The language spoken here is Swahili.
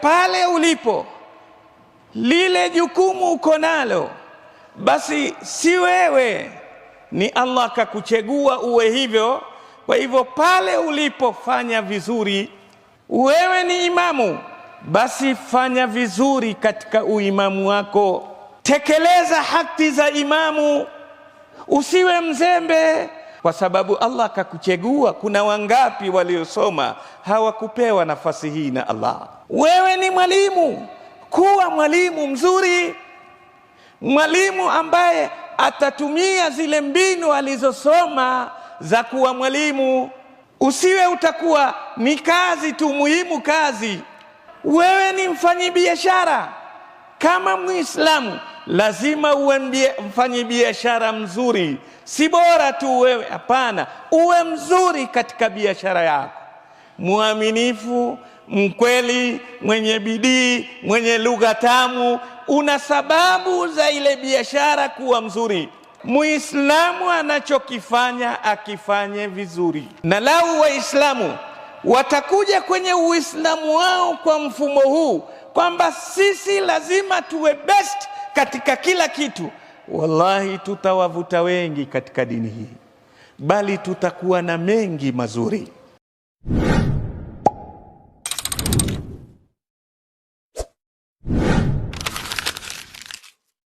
Pale ulipo, lile jukumu uko nalo, basi si wewe, ni Allah akakuchagua uwe hivyo. Kwa hivyo pale ulipofanya vizuri, wewe ni imamu, basi fanya vizuri katika uimamu wako. Tekeleza haki za imamu, usiwe mzembe, kwa sababu Allah akakuchagua. Kuna wangapi waliosoma hawakupewa nafasi hii na Allah? Wewe ni mwalimu, kuwa mwalimu mzuri, mwalimu ambaye atatumia zile mbinu alizosoma za kuwa mwalimu. Usiwe utakuwa ni kazi tu, muhimu kazi. Wewe ni mfanyibiashara, kama Muislamu lazima uwe mfanyibiashara mzuri. Si bora tu wewe, hapana, uwe mzuri katika biashara yako, muaminifu, mkweli, mwenye bidii, mwenye lugha tamu. Una sababu za ile biashara kuwa mzuri. Muislamu anachokifanya akifanye vizuri. Na lau Waislamu watakuja kwenye Uislamu wao kwa mfumo huu kwamba sisi lazima tuwe best katika kila kitu, wallahi tutawavuta wengi katika dini hii, bali tutakuwa na mengi mazuri.